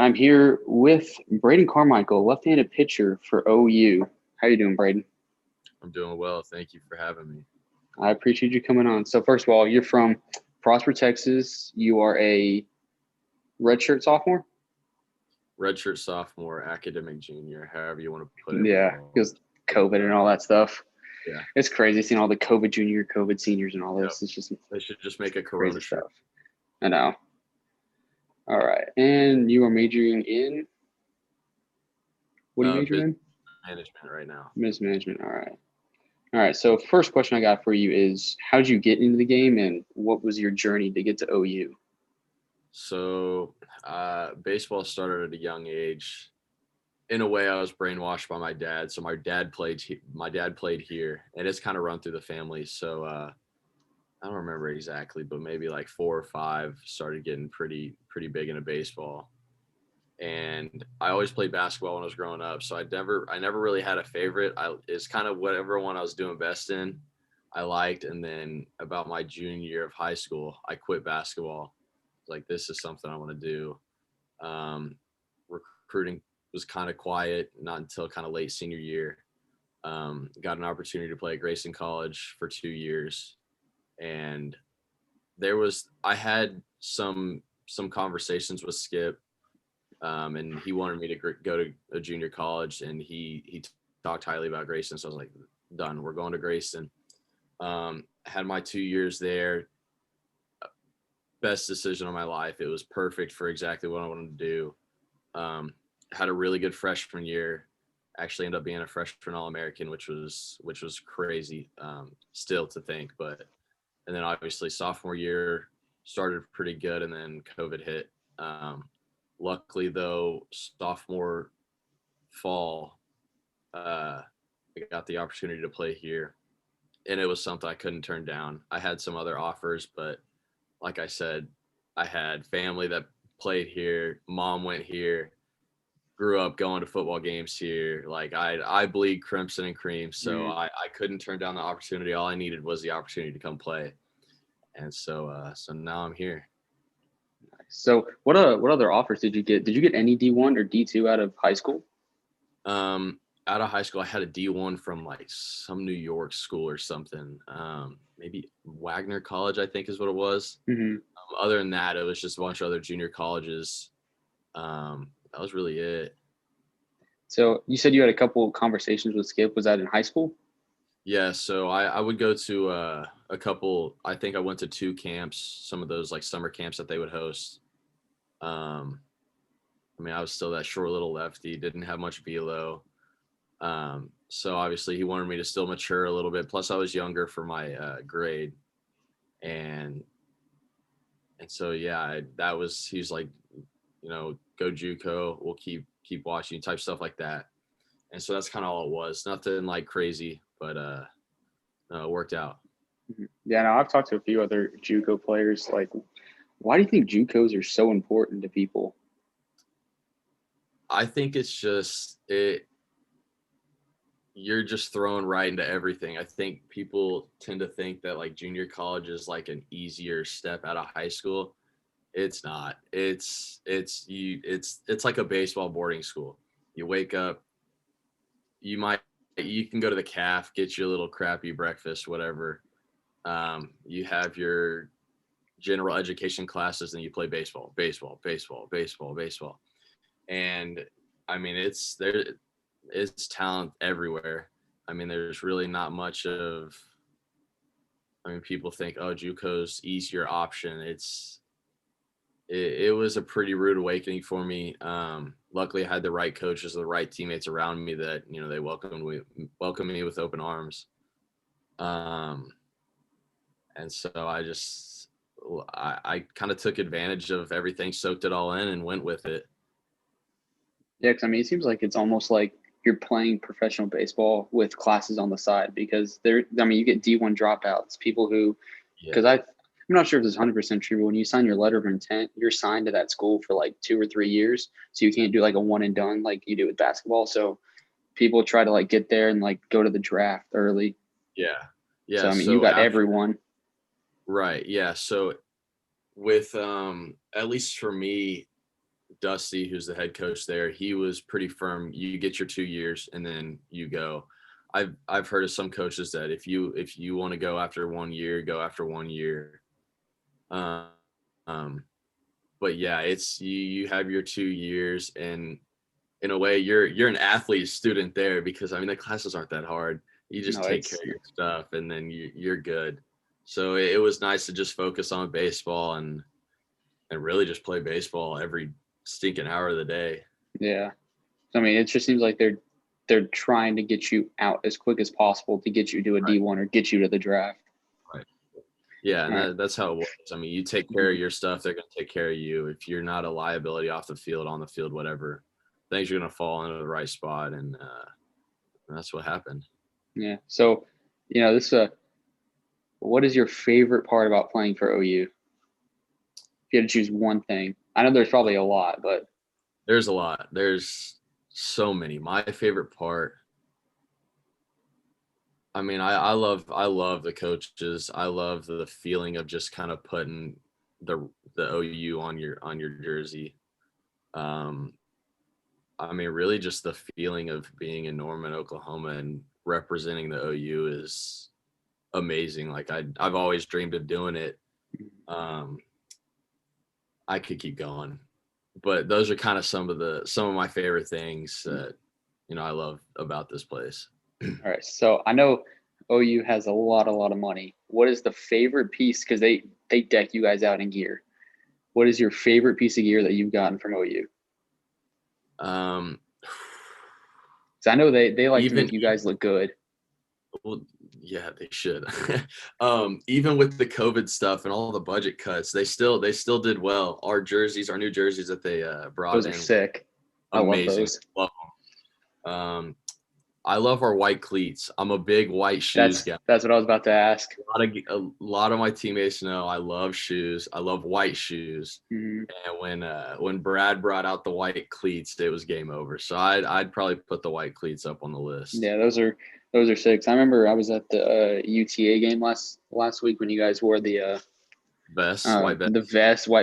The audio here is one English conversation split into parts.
I'm here with Braden Carmichael, left-handed pitcher for OU. How you doing, Braden? I'm doing well. Thank you for having me. I appreciate you coming on. So first of all, you're from Prosper, Texas. You are a redshirt sophomore? Redshirt sophomore, academic junior, however you want to put it. Yeah, because COVID and all that stuff. Yeah. It's crazy seeing all the COVID junior, COVID seniors and all this. Yep. It's just They should just make a Corona shirt. Stuff. I know. All right. And you are majoring in? What are you majoring in? Management right now. Business management. All right. All right. So first question I got for you is, how did you get into the game and what was your journey to get to OU? So baseball started at a young age. In a way, I was brainwashed by my dad. So my dad played here, and it's kind of run through the family. So I don't remember exactly, but maybe like 4 or 5 started getting pretty big into baseball. And I always played basketball when I was growing up, so I never really had a favorite. It's kind of whatever one I was doing best in, I liked. And then about my junior year of high school, I quit basketball. Like, this is something I want to do. Recruiting was kind of quiet, not until kind of late senior year. Got an opportunity to play at Grayson College for 2 years, and I had some conversations with Skip. And he wanted me to go to a junior college, and he talked highly about Grayson. So I was like, done. We're going to Grayson. Had my 2 years there. Best decision of my life. It was perfect for exactly what I wanted to do. Had a really good freshman year. Actually ended up being a freshman All-American, which was crazy still to think. And then obviously sophomore year started pretty good, and then COVID hit. Luckily, though, sophomore fall, I got the opportunity to play here, and it was something I couldn't turn down. I had some other offers, but like I said, I had family that played here. Mom went here, grew up going to football games here. Like, I bleed crimson and cream, so I couldn't turn down the opportunity. All I needed was the opportunity to come play, and so now I'm here. So what other offers did you get? Did you get any D1 or D2 out of high school? Out of high school, I had a D1 from like some New York school or something. Maybe Wagner College, I think is what it was. Mm-hmm. Other than that, it was just a bunch of other junior colleges. That was really it. So you said you had a couple conversations with Skip. Was that in high school? Yeah, so I would go to a couple. I think I went to 2 camps, some of those like summer camps that they would host. I mean, I was still that short little lefty, didn't have much velo. So obviously he wanted me to still mature a little bit. Plus I was younger for my grade. And so, yeah, he's like, go JUCO, we'll keep watching, type stuff like that. And so that's kind of all it was. Nothing like crazy, but it worked out. Yeah, no, I've talked to a few other JUCO players. Like, why do you think JUCOs are so important to people? I think it's just you're just thrown right into everything. I think people tend to think that like junior college is like an easier step out of high school. It's not. It's like a baseball boarding school. You wake up, you can go to the calf, get your little crappy breakfast, whatever. You have your general education classes, and you play baseball. And I mean, it's talent everywhere. I mean, there's really not much of. I mean, people think, oh, JUCO's easier option. It was a pretty rude awakening for me. Luckily, I had the right coaches, the right teammates around me that they welcomed me with open arms. And so I kind of took advantage of everything, soaked it all in, and went with it. Yeah, because I mean, it seems like it's almost like you're playing professional baseball with classes on the side, because you get D1 dropouts, people who, because I'm not sure if this is 100% true, but when you sign your letter of intent, you're signed to that school for like 2 or 3 years. So you can't do like a one and done like you do with basketball. So people try to like get there and like go to the draft early. Yeah. Yeah. So, I mean, you got everyone. Right. Yeah. So with, at least for me, Dusty, who's the head coach there, he was pretty firm. You get your 2 years and then you go. I've heard of some coaches that if you want to go after 1 year, go after 1 year. But yeah, it's you have your 2 years, and in a way you're an athlete student there, because I mean the classes aren't that hard. You just take care of your stuff and then you're good. So it was nice to just focus on baseball and really just play baseball every stinking hour of the day. Yeah. I mean, it just seems like they're trying to get you out as quick as possible to get you to a D1 or get you to the draft. Right. Yeah, and that's how it works. I mean, you take care of your stuff, they're going to take care of you. If you're not a liability off the field, on the field, whatever, things are going to fall into the right spot, and that's what happened. Yeah. So, what is your favorite part about playing for OU? If you had to choose one thing, I know there's probably a lot, but there's a lot. There's so many. My favorite part, I mean, I love the coaches. I love the feeling of just kind of putting the OU on your jersey. I mean, really just the feeling of being in Norman, Oklahoma and representing the OU is amazing. Like I've always dreamed of doing it. I could keep going, but those are kind of some of my favorite things that, I love about this place. All right. So I know OU has a lot of money. What is the favorite piece? Because they deck you guys out in gear. What is your favorite piece of gear that you've gotten from OU? So I know they like to make you guys look good. Well, yeah, they should. Even with the COVID stuff and all the budget cuts, they still did well. Our new jerseys that they brought in. Those are sick. Amazing. I love those. Love them. I love our white cleats. I'm a big white shoes guy. That's what I was about to ask. A lot of my teammates know I love shoes. I love white shoes. Mm-hmm. And when Brad brought out the white cleats, it was game over. So I'd probably put the white cleats up on the list. Yeah, those are sick. I remember I was at the UTA game last week when you guys wore the vest, white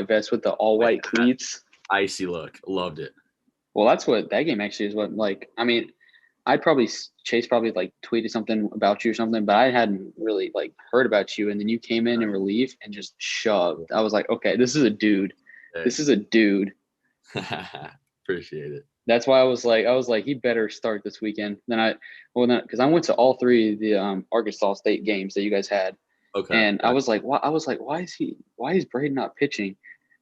vest with the all white cleats. Icy look, loved it. Well, that game actually is what, like, I mean, Chase probably like tweeted something about you or something, but I hadn't really like heard about you. And then you came in relief and just shoved. I was like, okay, this is a dude. Hey. This is a dude. Appreciate it. That's why I was like, he better start this weekend. Because I went to all three of the Arkansas State games that you guys had. Okay. And I was like, why is Braden not pitching?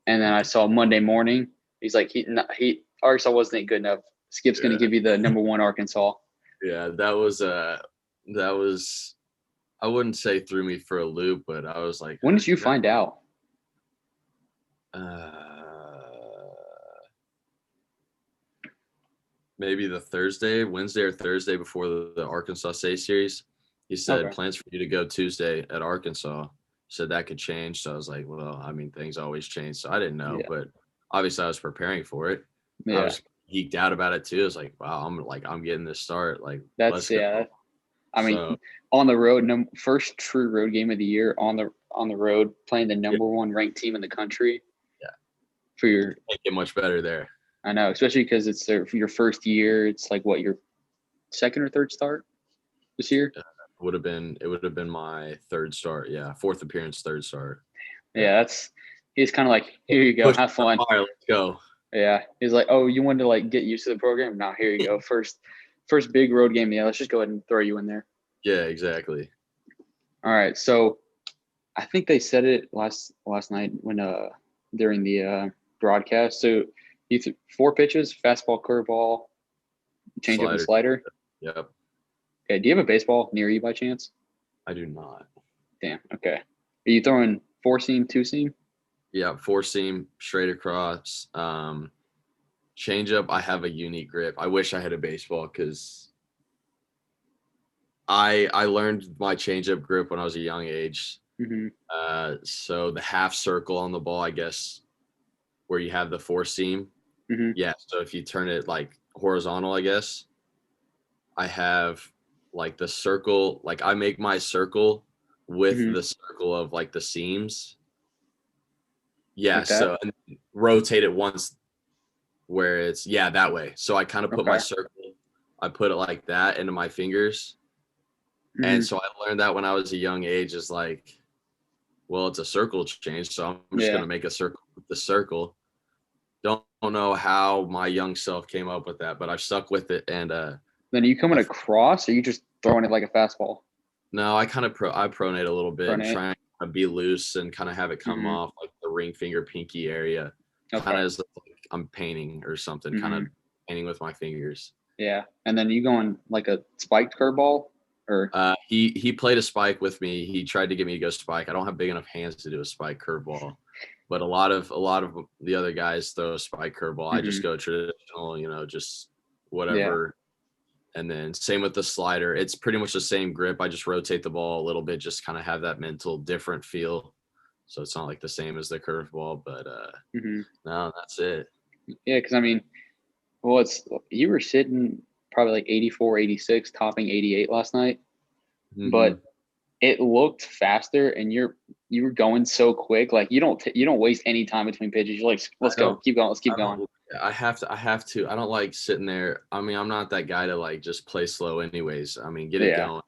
And then I saw Monday morning, he's like, Arkansas wasn't good enough. Skip's going to give you the number 1 Arkansas. Yeah, that was I wouldn't say threw me for a loop, but I was like, when did you find out? Maybe the Wednesday or Thursday before the Arkansas State series. He said, plans for you to go Tuesday at Arkansas. Said that could change. So I was like, well, I mean, things always change. So I didn't know, but obviously I was preparing for it. Yeah. I was geeked out about it too. I was like, wow, I'm getting this start. Like, that's I mean, on the road, first true road game of the year on the road, playing the number 1 ranked team in the country. Yeah. Can't get much better there. I know, especially because it's your first year. It's like what, your second or third start this year? It would have been my third start. Yeah, 4th appearance, third start. Yeah, he's kind of like, here you go, have fun. Fire, let's go. Yeah, he's like, oh, you wanted to like get used to the program? Now here you go, first big road game. Yeah, let's just go ahead and throw you in there. Yeah, exactly. All right, so I think they said it last night when during the broadcast. So you threw 4 pitches: fastball, curveball, changeup, and slider. Yep. Okay. Do you have a baseball near you by chance? I do not. Damn. Okay. Are you throwing 4-seam, 2-seam? Yeah, 4-seam, straight across. Changeup, I have a unique grip. I wish I had a baseball because I learned my changeup grip when I was a young age. Mm-hmm. So the half circle on the ball, I guess, where you have the 4-seam. Mm-hmm. Yeah. So if you turn it like horizontal, I guess, I have like the circle. Like I make my circle with the circle of like the seams. Yeah. Like so and rotate it once. where it's that way. So I kind of put my Okay. circle, I put it like that into my fingers. Mhm. And so I learned that when I was a young age, is like, well, it's a circle change, so I'm just gonna make a circle with the circle. Don't know how my young self came up with that, but I've stuck with it. And Then are you coming across, or are you just throwing it like a fastball? no, I kind of I pronate a little bit and Pronate. try and be loose and kind of have it come off like the ring finger pinky area, kind of as like I'm painting or something, kind of painting with my fingers. Yeah, and then you going like a spiked curveball, or he played a spike with me. He tried to get me to go spike. I don't have big enough hands to do a spike curveball, but a lot of the other guys throw a spike curveball. I just go traditional, just whatever. And then same with the slider. It's pretty much the same grip. I just rotate the ball a little bit, just kind of have that mental different feel. So it's not like the same as the curveball, but no, that's it. Yeah, because I mean, well, you were sitting probably like 84, 86, topping 88 last night, but it looked faster, and you were going so quick. Like you don't waste any time between pitches. You're like, let's go, keep going, let's keep going. I have to. I don't like sitting there. I mean, I'm not that guy to like just play slow anyways. I mean, get it going.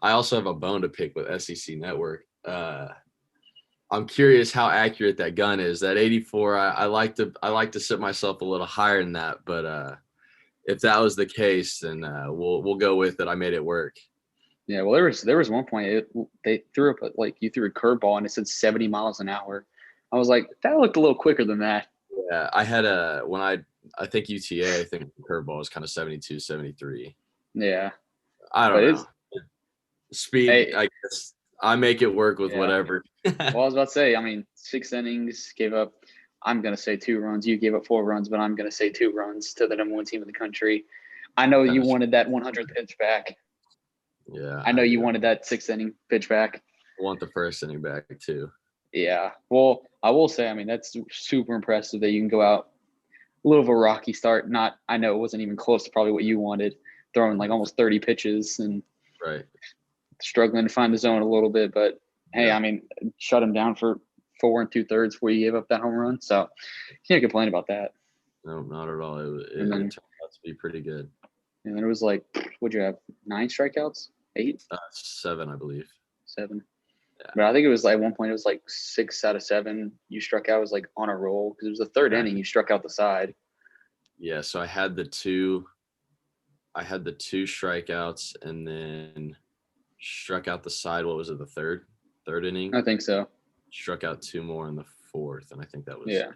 I also have a bone to pick with SEC Network. I'm curious how accurate that gun is. That 84, I like to set myself a little higher than that, but if that was the case, then we'll go with it. I made it work. Yeah, well, there was one point they threw up like you threw a curveball and it said 70 miles an hour. I was like, that looked a little quicker than that. Yeah, I had I think UTA, I think the curveball was kind of 72, 73. Yeah, I don't know. Speed, hey, I guess I make it work with whatever. Well, I was about to say, I mean, 6 innings, gave up, I'm going to say 2 runs. You gave up 4 runs, but I'm going to say 2 runs to the number 1 team in the country. I know you wanted that 100th pitch back. Yeah. I know you wanted that 6th inning pitch back. I want the 1st inning back too. Yeah. Well, I will say, I mean, that's super impressive that you can go out a little of a rocky start. I know it wasn't even close to probably what you wanted, throwing like almost 30 pitches and struggling to find the zone a little bit. But hey, I mean, shut him down for 4 2/3 before you gave up that home run. So can't complain about that. No, not at all. It turned out to be pretty good. And then it was like, what'd you have? 9 strikeouts? 8? 7, I believe. 7. Yeah. But I think it was like, at one point it was like 6 out of 7 you struck out. It was like on a roll because it was the 3rd inning you struck out the side. Yeah, so I had the 2 strikeouts and then struck out the side. What was it, the third inning? I think so. Struck out 2 more in the 4th, and I think that was I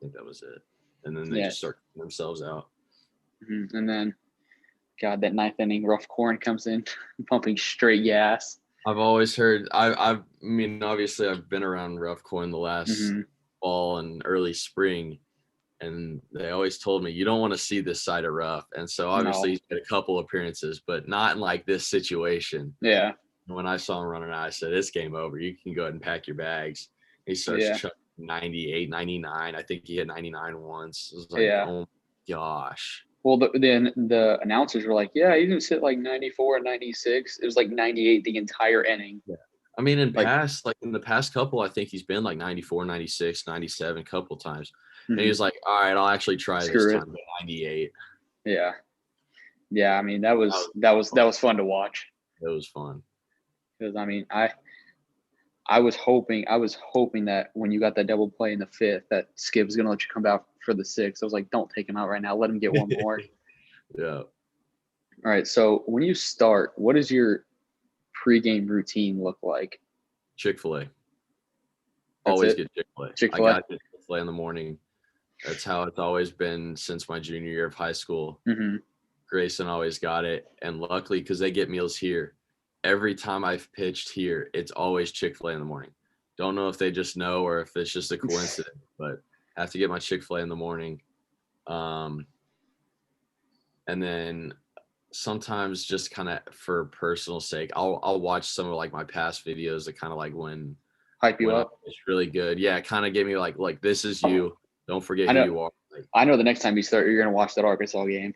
think that was it. And then they just start themselves out. And then, God, that 9th inning, Rough Corn comes in, pumping straight gas. I've always heard. I mean, obviously, I've been around Rough Corn the last fall and early spring, and they always told me you don't want to see this side of Rough. And so obviously he's had a couple appearances, but not in like this situation. Yeah. When I saw him running out, I said, "It's game over. You can go ahead and pack your bags." He starts chucking 98, 99. I think he hit 99 once. It was like, oh my gosh. Well, then the announcers were like, "Yeah, he didn't hit like 94 and 96. It was like 98 the entire inning." Yeah. I mean, in the past couple, I think he's been like 94, 96, 97 a couple times. And he was like, all right, I'll actually try this time at 98. Yeah. Yeah, I mean, that was fun to watch. It was fun. Because I mean, I was hoping that when you got that double play in the 5th, that Skip was gonna let you come out for the 6th. I was like, don't take him out right now. Let him get one more. Yeah. All right. So when you start, what does your pregame routine look like? Chick-fil-A. Always get Chick-fil-A. Chick-fil-A? I got Chick-fil-A in the morning. That's how it's always been since my junior year of high school. Grayson always got it. And luckily, because they get meals here, every time I've pitched here, it's always Chick-fil-A in the morning. Don't know if they just know or if it's just a coincidence, but I have to get my Chick-fil-A in the morning. And then sometimes just kind of for personal sake, I'll watch some of like my past videos that kind of like when hype you up. It's really good. Yeah, kind of give me like this is you. Don't forget who you are. I know the next time you start, you're gonna watch that Arkansas game.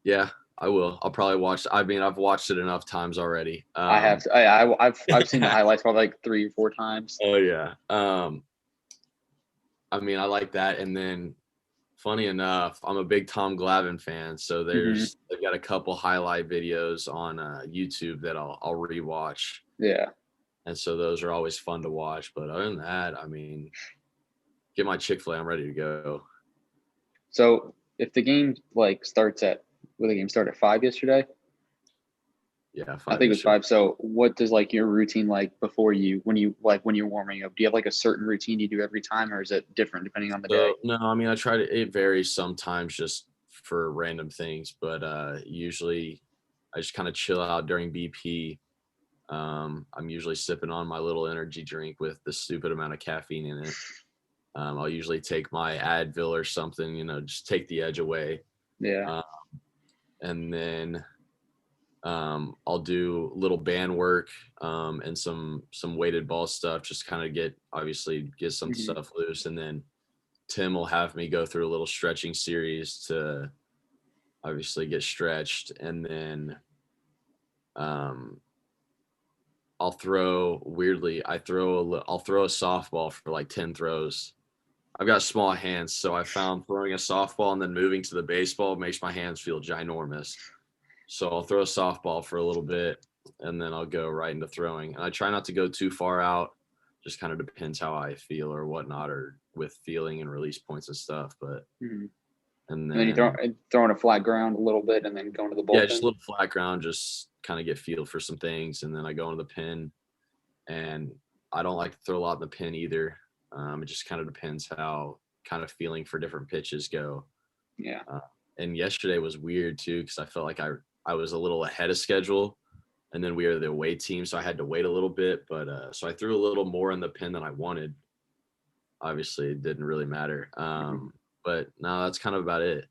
Yeah, I will. I'll probably watch. I mean, I've watched it enough times already. I have. I've seen the highlights probably like 3 or 4 times. Oh yeah. I mean, I like that, and then funny enough, I'm a big Tom Glavine fan, so Mm-hmm. they've got a couple highlight videos on YouTube that I'll rewatch, Yeah. and so those are always fun to watch. But other than that, I mean, get my Chick-fil-A, I'm ready to go. So if the game like starts at, will the game start at 5 yesterday? Yeah, I 5 think it was yesterday. 5. So what does like your routine like before when you're warming up? Do you have like a certain routine you do every time, or is it different depending on the day? So no, I mean I try to. It varies sometimes just for random things, but usually I just kind of chill out during BP. I'm usually sipping on my little energy drink with the stupid amount of caffeine in it. I'll usually take my Advil or something, just take the edge away. Yeah. Uh, and then I'll do little band work and some weighted ball stuff, just kind of get some Mm-hmm. stuff loose. And then Tim will have me go through a little stretching series to obviously get stretched. And then um, I'll throw I'll throw a softball for like 10 throws. I've got small hands, so I found throwing a softball and then moving to the baseball makes my hands feel ginormous. So I'll throw a softball for a little bit and then I'll go right into throwing. And I try not to go too far out. Just kind of depends how I feel or whatnot, or with feeling and release points and stuff. But Mm-hmm. and And then you then throwing a flat ground a little bit, and then going to the yeah, just a bullpen. little flat ground, just kind of get feel for some things, and then I go into the pin. And I don't like to throw a lot in the pin either. It just kind of depends how kind of feeling for different pitches go. Yeah. And yesterday was weird too because I felt like I was a little ahead of schedule, and then we were the away team, so I had to wait a little bit. But so I threw a little more in the pin than I wanted. Obviously, it didn't really matter. Mm-hmm. But no, that's kind of about it.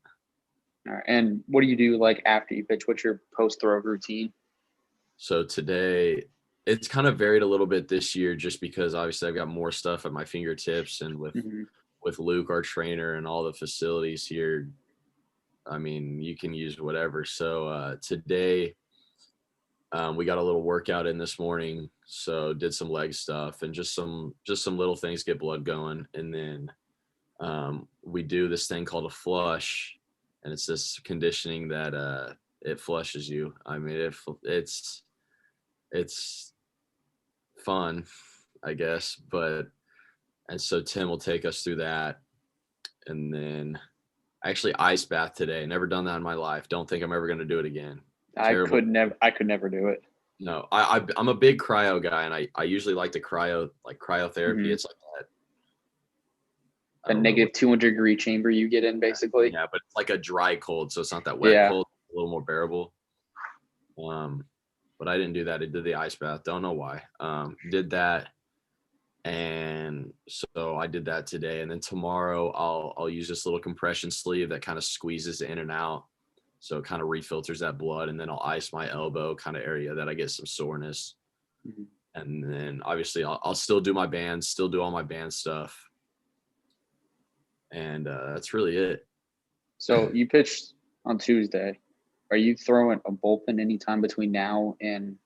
All right. And what do you do like after you pitch? What's your post throw routine? So today, it's kind of varied a little bit this year, just because obviously I've got more stuff at my fingertips, and Mm-hmm. with Luke, our trainer, and all the facilities here, I mean, you can use whatever. So today, we got a little workout in this morning, so did some leg stuff and just some little things, get blood going, and then we do this thing called a flush, and it's this conditioning that it flushes you. I mean, it's fun, I guess, but and so Tim will take us through that, and then I actually ice bath today. Never done that in my life. Don't think I'm ever going to do it again. Terrible. I could never do it. No, I'm a big cryo guy, and I usually like the cryotherapy. Mm-hmm. It's like that. I The don't know negative what. 200-degree chamber you get in, basically. Yeah, but it's like a dry cold, so it's not that wet Yeah. cold. A little more bearable. But I didn't do that. I did the ice bath. Don't know why. Did that, and so I did that today. And then tomorrow I'll use this little compression sleeve that kind of squeezes in and out, so it kind of refilters that blood. And then I'll ice my elbow kind of area that I get some soreness. Mm-hmm. And then obviously I'll still do my bands, still do all my band stuff, and that's really it. So you pitched on Tuesday. Are you throwing a bullpen anytime between now and?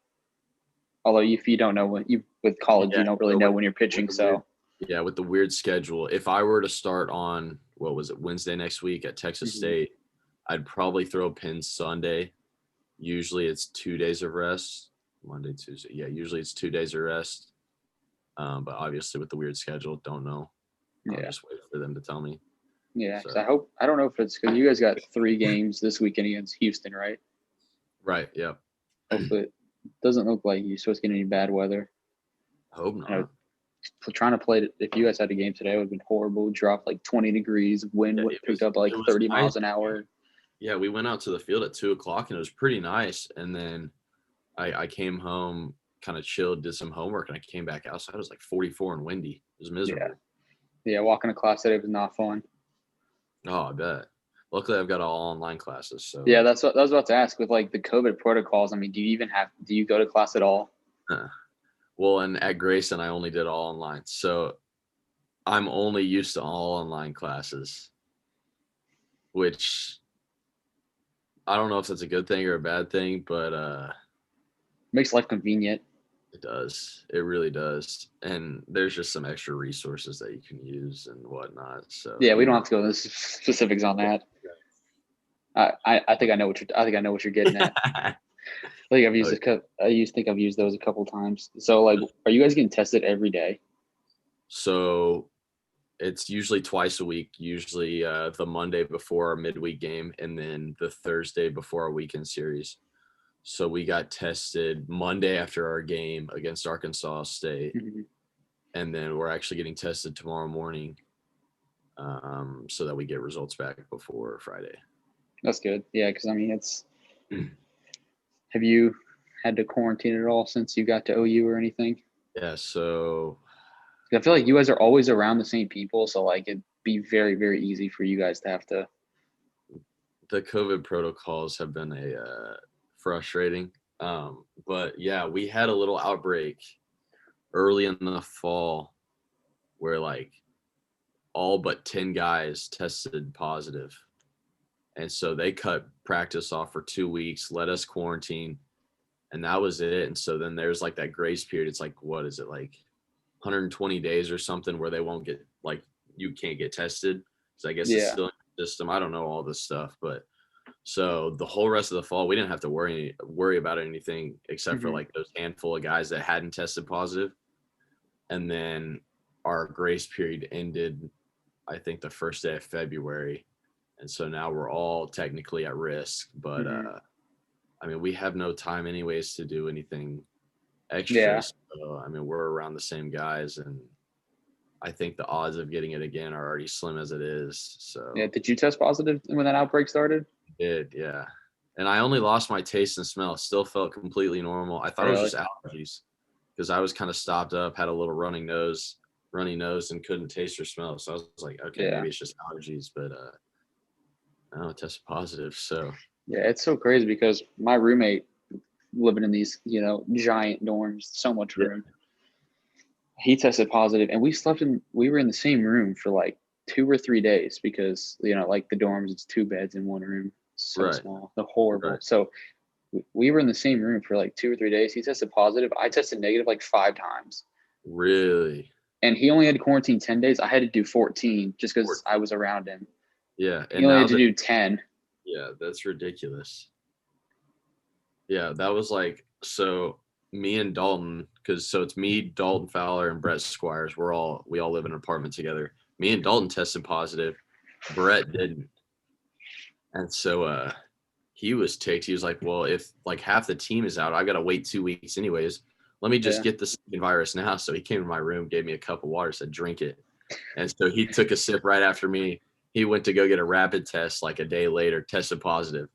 Although if you don't know with college, Yeah, you don't really so know when you're pitching. So with the weird schedule, if I were to start on what was it, Wednesday next week at Texas mm-hmm. State, I'd probably throw pins Sunday. Usually it's 2 days of rest. Monday, Tuesday. Yeah, usually it's 2 days of rest. But obviously with the weird schedule, don't know. I'll Yeah. just wait for them to tell me. Yeah. So, Because I don't know if it's because you guys got 3 games this weekend against Houston, right? right. Yeah. Hopefully, it doesn't look like you're supposed to get any bad weather. Hope I know, not. trying to play it. If you guys had a game today, it would have been horrible. Dropped like 20 degrees. Wind Yeah, picked up like it was 30 nice. miles an hour. Yeah, we went out to the field at 2:00 and it was pretty nice. And then I came home, kind of chilled, did some homework, and I came back outside. It was like 44 and windy. It was miserable. Yeah. Walking to class today was not fun. Oh, I bet. Luckily, I've got all online classes. So Yeah, that's what I was about to ask with like the COVID protocols. I mean, do you go to class at all? well, and at Grayson, I only did all online. So I'm only used to all online classes, which I don't know if that's a good thing or a bad thing, but Makes life convenient. It does. It really does. And there's just some extra resources that you can use and whatnot. So Yeah, we don't have to go into specifics on that. I think I know what you're getting at. I think I've used those a couple times. So like, are you guys getting tested every day? So it's usually twice a week, usually the Monday before our midweek game and then the Thursday before our weekend series. So we got tested Monday after our game against Arkansas State. Mm-hmm. And then we're actually getting tested tomorrow morning so that we get results back before Friday. That's good. Yeah, because I mean, have you had to quarantine at all since you got to OU or anything? Yeah, so I feel like you guys are always around the same people, so like it'd be very, very easy for you guys to have to. The COVID protocols have been frustrating, but yeah, we had a little outbreak early in the fall where like all but 10 guys tested positive. And so they cut practice off for 2 weeks, let us quarantine, and that was it. And so then there's like that grace period. It's like, what is it, like 120 days or something where they won't get, like, you can't get tested. So I guess it's still in the system. I don't know all this stuff, but so the whole rest of the fall, we didn't have to worry about anything except for like those handful of guys that hadn't tested positive. And then our grace period ended, I think, the first day of February. And so now we're all technically at risk, but I mean, we have no time anyways to do anything extra. Yeah. So, I mean, we're around the same guys, and I think the odds of getting it again are already slim as it is. So yeah, did you test positive when that outbreak started? I did, yeah. And I only lost my taste and smell. Still felt completely normal. I thought it was just allergies because I was kind of stopped up, had a little runny nose, and couldn't taste or smell. So I was like, okay, maybe it's just allergies, but I tested positive. So yeah, it's so crazy because my roommate living in these, giant dorms, so much room. He tested positive, and we were in the same room for like 2 or 3 days because, like the dorms, it's 2 beds in one room. So small. They're horrible. Right. So we were in the same room for like 2 or 3 days. He tested positive. I tested negative like 5 times. Really? And he only had to quarantine 10 days. I had to do 14 just because I was around him. Yeah. And he only had to do 10. Yeah, that's ridiculous. Yeah, that was like, so me and Dalton, so it's me, Dalton Fowler, and Brett Squires. we all live in an apartment together. Me and Dalton tested positive. Brett didn't. And so he was ticked. He was like, well, if like half the team is out, I got to wait 2 weeks anyways. Let me just get the second virus now. So he came to my room, gave me a cup of water, said, drink it. And so he took a sip right after me. He went to go get a rapid test like a day later, tested positive.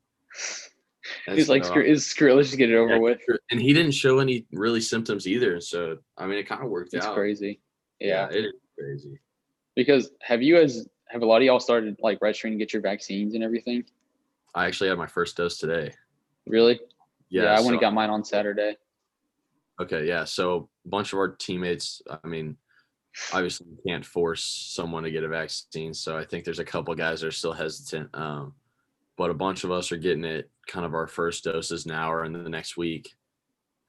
And he's like, screw it, let's just get it over with. And he didn't show any really symptoms either. So, I mean, it kind of worked out. It's crazy. Yeah, it is crazy. Because have a lot of y'all started like registering to get your vaccines and everything? I actually had my first dose today. Really? Yeah, I went and got mine on Saturday. Okay, yeah. So a bunch of our teammates, I mean, obviously you can't force someone to get a vaccine. So I think there's a couple guys that are still hesitant. But a bunch of us are getting it, kind of our first doses now or in the next week.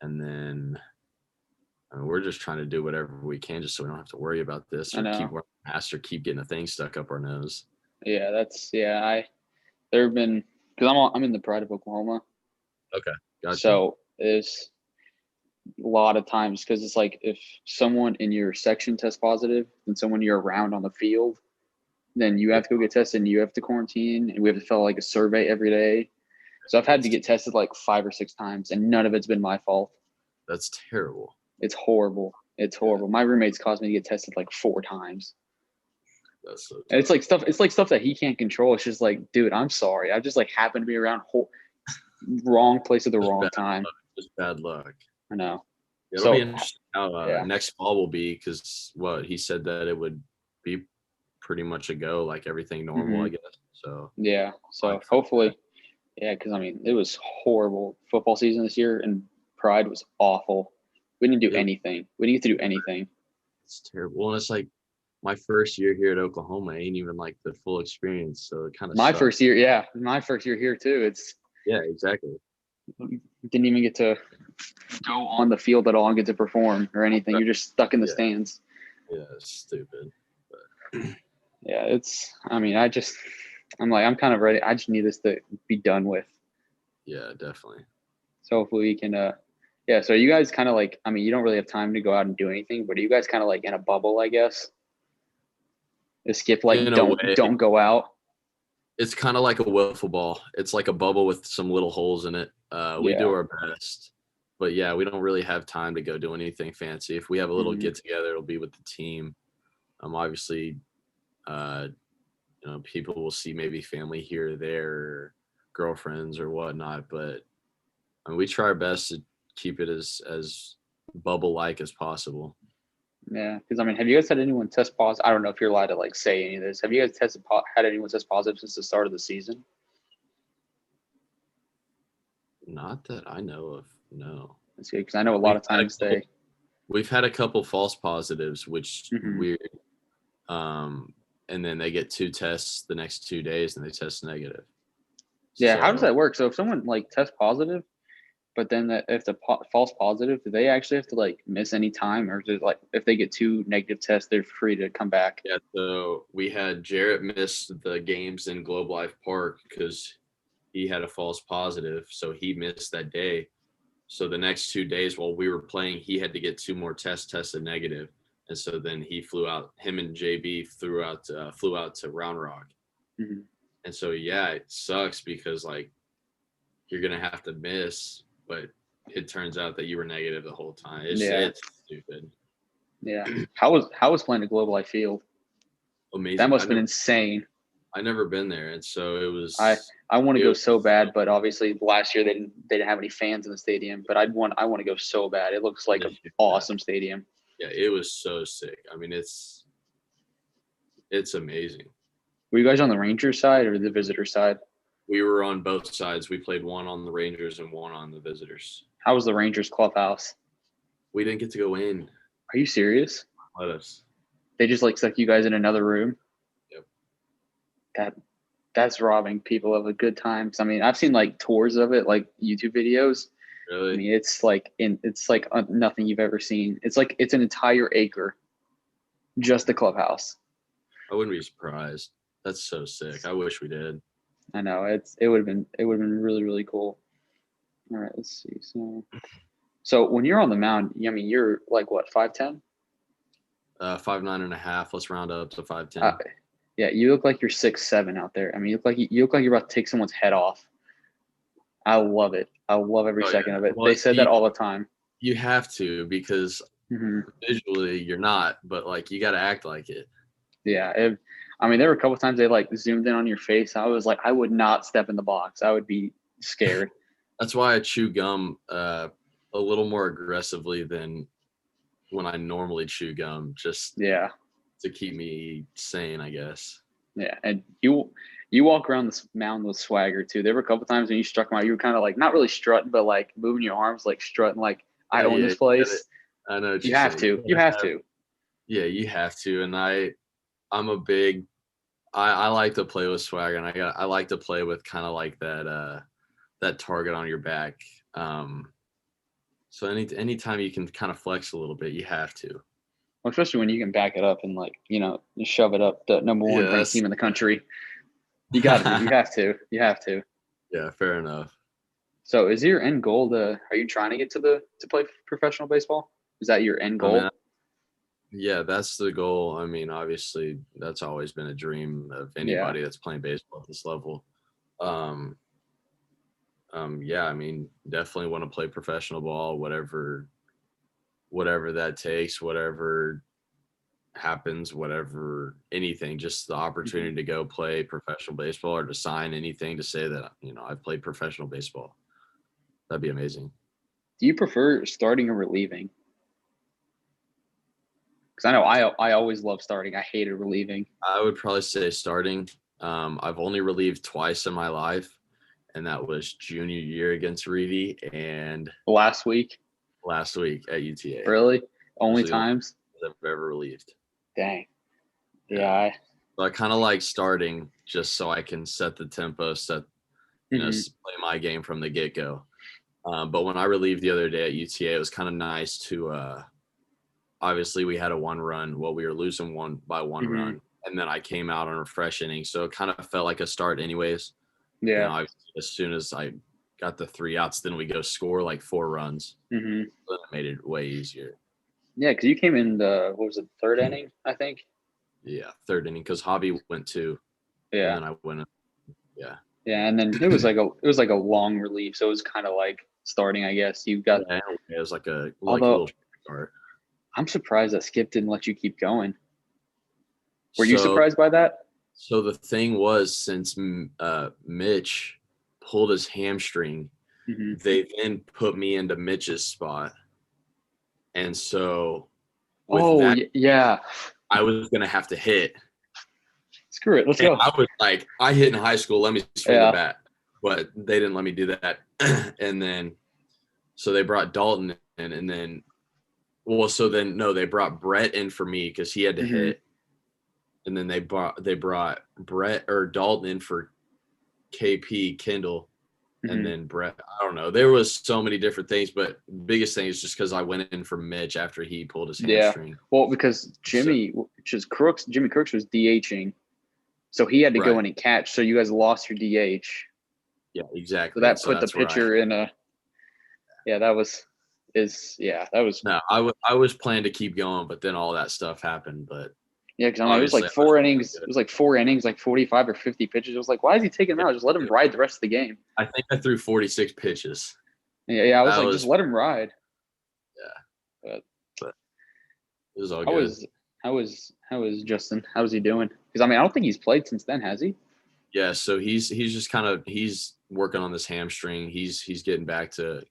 And then we're just trying to do whatever we can just so we don't have to worry about this or keep wearing masks or keep getting a thing stuck up our nose. Yeah, there have been, because I'm in the Pride of Oklahoma. Okay, gotcha. So there's a lot of times, because it's like if someone in your section tests positive and someone you're around on the field, then you have to go get tested and you have to quarantine, and we have to fill like a survey every day. So I've had to get tested like 5 or 6 times, and none of it's been my fault. That's terrible. It's horrible. It's horrible. My roommates caused me to get tested like 4 times. That's so tough. And it's like stuff that he can't control. It's just like, dude, I'm sorry. I just like happened to be around wrong place at the wrong time. Just bad luck. I know. It'll be interesting how next fall will be, because he said that it would be pretty much a go, like everything normal, I guess. So yeah. So hopefully, because I mean, it was horrible football season this year, and Pride was awful. We didn't do anything. We didn't get to do anything. It's terrible. And it's like my first year here at Oklahoma ain't even like the full experience. So it kind of my first year here too. It's exactly. didn't even get to go on the field at all and get to perform or anything. You're just stuck in the stands. Yeah, it's stupid. But. Yeah, I'm kind of ready. I just need this to be done with. Yeah, definitely. So hopefully we can, so are you guys kind of like, you don't really have time to go out and do anything, but are you guys kind of like in a bubble, I guess? Skip, like, don't go out. It's kind of like a wiffle ball. It's like a bubble with some little holes in it. We do our best, but yeah, we don't really have time to go do anything fancy. If we have a little get together, it'll be with the team. Obviously, people will see maybe family here or there, or girlfriends or whatnot, but we try our best to keep it as bubble-like as possible. Yeah, because have you guys had anyone test positive? I don't know if you're allowed to like say any of this. Have you guys had anyone test positive since the start of the season? Not that I know of, no. That's good, because I know a lot of times we've had a couple false positives, which weird. And then they get 2 tests the next 2 days and they test negative. Yeah, how does that work? So if someone like tests positive, but then if the false positive, do they actually have to like miss any time, or is like if they get 2 negative tests, they're free to come back? Yeah, so we had Jarrett miss the games in Globe Life Park because he had a false positive, so he missed that day. So the next 2 days while we were playing, he had to get 2 more tests tested negative. And so then he flew out. Him and JB flew out to Round Rock. Mm-hmm. And so yeah, it sucks because like you're gonna have to miss, but it turns out that you were negative the whole time. It's stupid. Yeah. How was playing a Global Life Field? Amazing. That must have been insane. I never been there, and so it was. I want to go so bad, but obviously last year they didn't have any fans in the stadium. But I want to go so bad. It looks like an awesome stadium. Yeah, it was so sick. It's amazing. Were you guys on the Rangers side or the visitor side? We were on both sides. We played one on the Rangers and one on the visitors. How was the Rangers clubhouse? We didn't get to go in. Are you serious? Let us. They just like stuck you guys in another room? Yep. That's robbing people of a good time. I've seen like tours of it, like YouTube videos. Really? It's like nothing you've ever seen. It's like it's an entire acre, just the clubhouse. I wouldn't be surprised. That's so sick. I wish we did. I know it would have been really, really cool. All right, let's see. So when you're on the mound, you're like what, 5'10"? 5'9.5". Let's round up to 5'10". Yeah, you look like you're 6'7" out there. You look like you're about to take someone's head off. I love it. I love every second of it. Well, they said that all the time. You have to, because visually you're not, but like you got to act like it. Yeah, there were a couple times they like zoomed in on your face. I was like, I would not step in the box. I would be scared. That's why I chew gum a little more aggressively than when I normally chew gum, just to keep me sane, I guess. Yeah, and you walk around this mound with swagger too. There were a couple times when you struck them out, you were kind of like not really strutting, but like moving your arms, like strutting, like I own this place. I know. You have to. You have to. Yeah, you have to. And I'm a big. I like to play with swagger, and I like to play with kind of like that target on your back. So anytime you can kind of flex a little bit, you have to. Well, especially when you can back it up and like, shove it up the number 1 ranked team in the country. You got to. You have to. You have to. Yeah, fair enough. So, is your end goal are you trying to get to play professional baseball? Is that your end goal? Yeah, that's the goal. Obviously, that's always been a dream of anybody that's playing baseball at this level. Definitely want to play professional ball, whatever that takes, whatever happens, anything, just the opportunity to go play professional baseball or to sign anything to say that, I've played professional baseball. That'd be amazing. Do you prefer starting or relieving? Because I know I always love starting. I hated relieving. I would probably say starting. I've only relieved twice in my life, and that was junior year against Reedy and last week at UTA. Really? Only times I've ever relieved. Dang. Yeah. So I kind of like starting just so I can set the tempo, play my game from the get-go. But when I relieved the other day at UTA, it was kind of nice to obviously we had a 1-run. Well, we were losing 1 run, and then I came out on a fresh inning, so it kind of felt like a start anyways. Yeah. As soon as I got the 3 outs, then we go score like 4 runs. So that made it way easier. Yeah, because you came in the, what was it, 3rd inning, I think? Yeah, 3rd inning, because Hobby went 2. Yeah. And then I went. Yeah. Yeah, and then it was like a long relief, so it was kind of like starting, I guess. You got. Yeah, it was like a Although little start. I'm surprised that Skip didn't let you keep going. Were you surprised by that? So the thing was, since Mitch pulled his hamstring, they then put me into Mitch's spot, and so yeah, I was gonna have to hit. Screw it, let's go. I was like, I hit in high school. Let me swing the bat, but they didn't let me do that. And then, so they brought Dalton in, and then, they brought Brett in for me because he had to hit. And then they brought Brett or Dalton in for KP Kendall, and then Brett. I don't know. There was so many different things, but biggest thing is just because I went in for Mitch after he pulled his hamstring. Yeah. Well, because Jimmy Crooks was DHing, so he had to go in and catch. So you guys lost your DH. Yeah, exactly. So that put the pitcher in a. Yeah, that was. No, I was planning to keep going, but then all that stuff happened. But yeah, because it was like 4 innings. It was like 4 innings, like 45 or 50 pitches. It was like, why is he taking them out? Just let him ride the rest of the game. I think I threw 46 pitches. Yeah. I was like, just let him ride. Yeah, but it was all good. How was Justin? How was he doing? Because I don't think he's played since then, has he? Yeah, so he's just kind of working on this hamstring. He's getting back to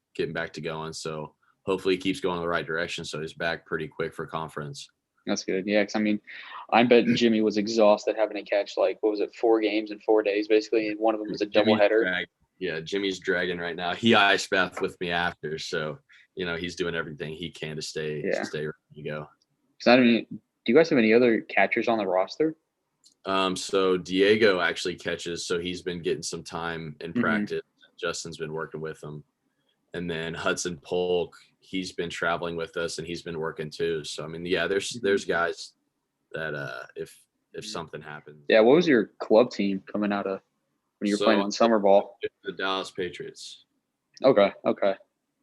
going. So hopefully he keeps going in the right direction. So he's back pretty quick for conference. That's good. Yeah, because I'm betting Jimmy was exhausted having to catch 4 games in 4 days basically, and one of them was a doubleheader. Yeah, Jimmy's dragging right now. He ice bathed with me after, so he's doing everything he can to stay ready to go. Do you guys have any other catchers on the roster? So Diego actually catches, so he's been getting some time in practice. Justin's been working with him. And then Hudson Polk, he's been traveling with us and he's been working too. So there's guys that if something happens. Yeah, what was your club team coming out of when you were playing on summer ball? The Dallas Patriots. Okay.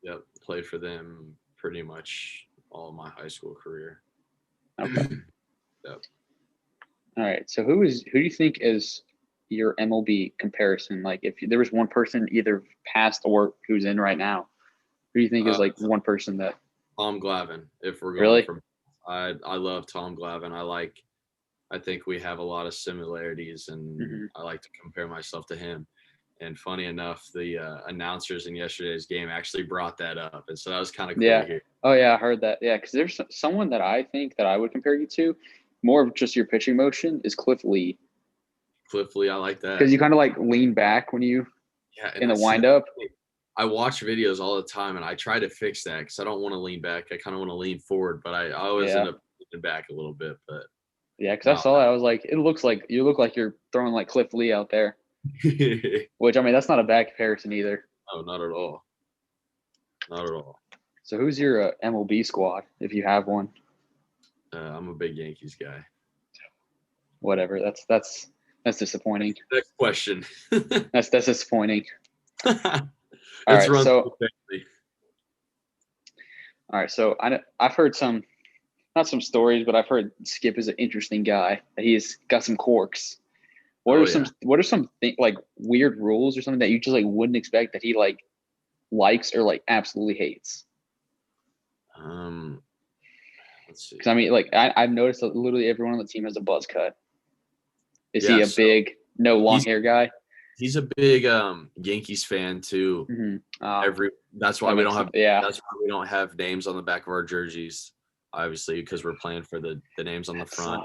Yep, played for them pretty much all my high school career. Okay. Yep. All right. So who do you think is your MLB comparison? Like, if there was one person either past or who's in right now, who do you think is one person that? Tom Glavine. If we're going really, I love Tom Glavine. I think we have a lot of similarities, and I like to compare myself to him. And funny enough, the announcers in yesterday's game actually brought that up, and so that was kind of cool to hear. Oh yeah, I heard that. Yeah, because there's someone that I think that I would compare you to, more of just your pitching motion, is Cliff Lee. Cliff Lee, I like that. Because you kind of lean back when you in the windup. I watch videos all the time, and I try to fix that because I don't want to lean back. I kind of want to lean forward, but I always end up leaning back a little bit. But yeah, because I saw that, I was like, it looks like you look like you're throwing like Cliff Lee out there. Which that's not a bad comparison either. No, not at all. Not at all. So who's your MLB squad, if you have one? I'm a big Yankees guy. Whatever. That's disappointing. Next question. That's disappointing. All right. So I've heard not some stories, but I've heard Skip is an interesting guy. That he's got some quirks. What are some weird rules or something that you just wouldn't expect that he likes or absolutely hates? Let's see. Because I've noticed that literally everyone on the team has a buzz cut. Is he a big long hair guy? He's a big Yankees fan too. That's why we don't have that's why we don't have names on the back of our jerseys, obviously, because we're playing for the names on the front.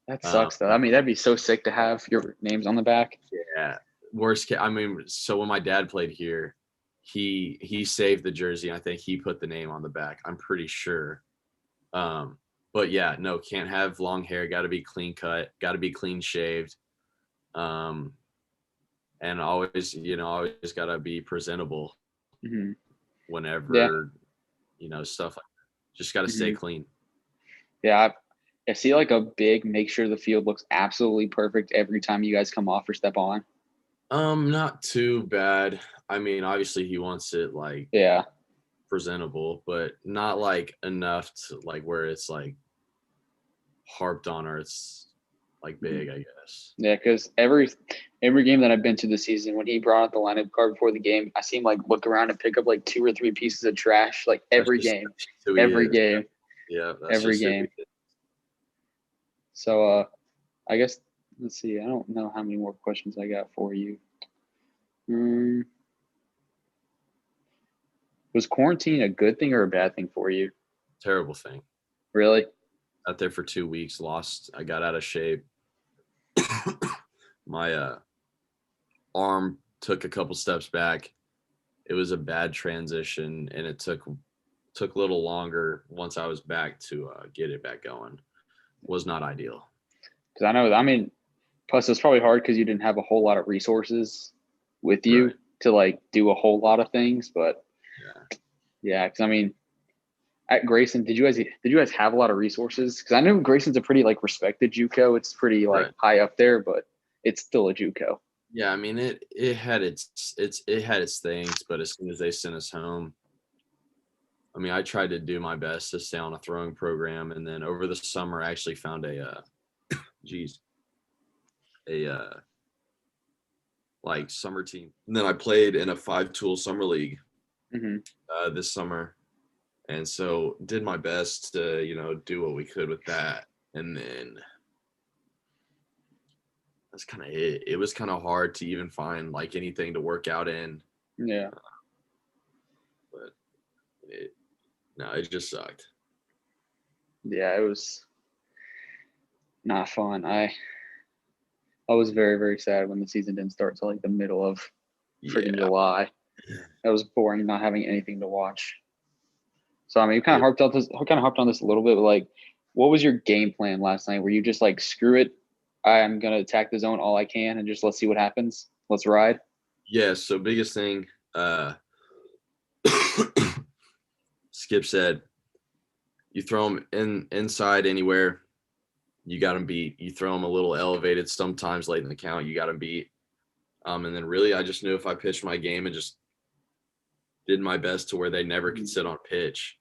That sucks though. That'd be so sick to have your names on the back. Yeah. Worst case, so when my dad played here, he saved the jersey. I think he put the name on the back. I'm pretty sure. But yeah, no, can't have long hair. Got to be clean cut. Got to be clean shaved. And always got to be presentable. whenever, stuff like that. Just got to stay clean. Yeah. I see like a big make sure the field looks absolutely perfect every time you guys come off or step on. Not too bad. I mean, obviously he wants it like presentable, but not like enough to like where it's like harped on or it's like big, I guess. Yeah, because every game that I've been to this season, when he brought out the lineup card before the game, I see him like look around and pick up like 2 or 3 pieces of trash like every game. Every game. Yeah, every game. So I guess let's see. I don't know how many more questions I got for you. Was quarantine a good thing or a bad thing for you? Terrible thing. Really? Out there for 2 weeks, I got out of shape. My arm took a couple steps back. It was a bad transition, and it took a little longer once I was back to get it back going. Was not ideal. Because plus it's probably hard because you didn't have a whole lot of resources with you to like do a whole lot of things. But yeah, because at Grayson, did you guys have a lot of resources? Because I know Grayson's a pretty like respected JUCO. It's pretty like high up there, but it's still a JUCO. Yeah, I mean it had its things, but as soon as they sent us home, I mean I tried to do my best to stay on a throwing program, and then over the summer I actually found a like summer team, and then I played in a 5-tool summer league this summer. And so did my best to, do what we could with that. And then that's kind of it. It was kind of hard to even find like anything to work out in. Yeah. But it just sucked. Yeah, it was not fun. I was very, very sad when the season didn't start till like the middle of freaking July. That was boring not having anything to watch. So we kind of harped on this a little bit. But, like, what was your game plan last night? Were you just like, screw it, I'm gonna attack the zone all I can and just let's see what happens. Let's ride. Yeah. So biggest thing, Skip said, you throw them inside anywhere, you got them beat. You throw them a little elevated sometimes late in the count, you got them beat. And then really, I just knew if I pitched my game and just did my best to where they never could sit on pitch,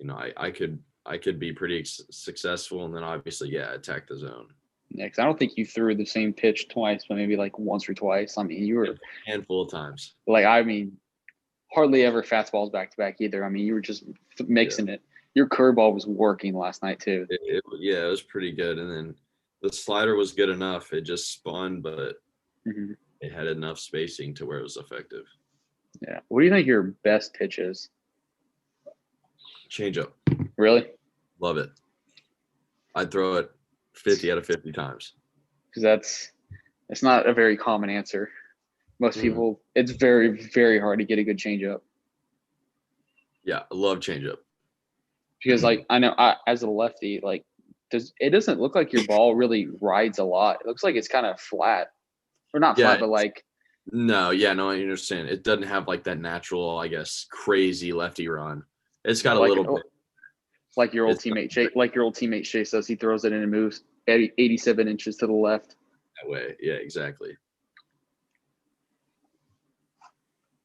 I could be pretty successful. And then obviously, attack the zone. Yeah, because I don't think you threw the same pitch twice, but maybe like once or twice. You were a handful of times. Like, hardly ever fastballs back to back either. You were just mixing it. Your curveball was working last night too. It was pretty good. And then the slider was good enough. It just spun, but it had enough spacing to where it was effective. Yeah. What do you think your best pitch is? Change up. Really? Love it. I'd throw it 50 out of 50 times. Because it's not a very common answer. Most people, it's very, very hard to get a good changeup. Yeah, I love changeup. Because I know as a lefty, it doesn't look like your ball really rides a lot. It looks like it's kind of flat, or not flat, but like. No, I understand. It doesn't have like that natural, I guess, crazy lefty run. It's got a little bit. Like your old teammate Chase says, he throws it in and moves 87 inches to the left. That way, yeah, exactly.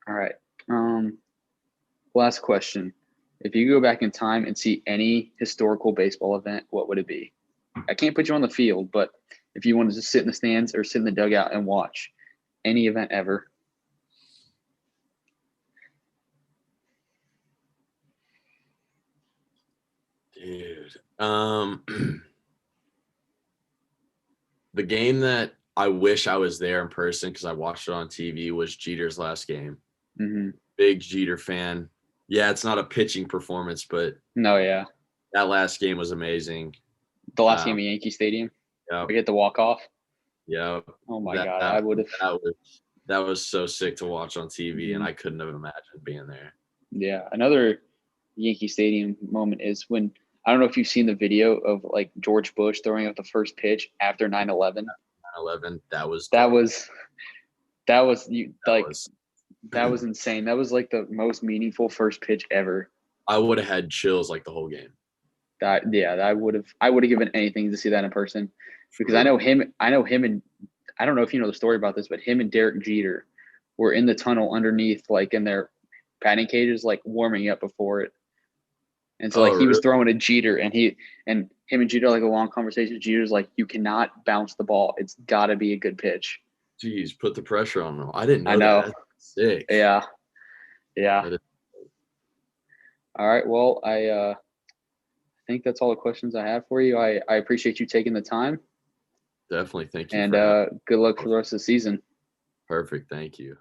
All right. Last question. If you go back in time and see any historical baseball event, what would it be? I can't put you on the field, but if you wanted to sit in the stands or sit in the dugout and watch any event ever. Dude. The game that I wish I was there in person because I watched it on TV was Jeter's last game. Big Jeter fan. Yeah, it's not a pitching performance, but that last game was amazing. The last game at Yankee Stadium. Yeah, we get the walk off. Yeah. Oh my God, I would have. That was so sick to watch on TV, and I couldn't have imagined being there. Yeah, another Yankee Stadium moment is when I don't know if you've seen the video of like George Bush throwing out the first pitch after 9/11. 9/11. That was That was insane. That was like the most meaningful first pitch ever. I would have had chills like the whole game. I would have given anything to see that in person, because I know him and I don't know if you know the story about this, but him and Derek Jeter were in the tunnel underneath, like in their batting cages, like warming up before it. And so like he was throwing a Jeter, and him and Jeter like a long conversation. Jeter's like, you cannot bounce the ball. It's got to be a good pitch. Jeez, put the pressure on him. I didn't know, I know. that. That's sick. Yeah. All right. Well, I think that's all the questions I have for you. I appreciate you taking the time. Definitely. Thank you. And good luck for the rest of the season. Perfect. Thank you.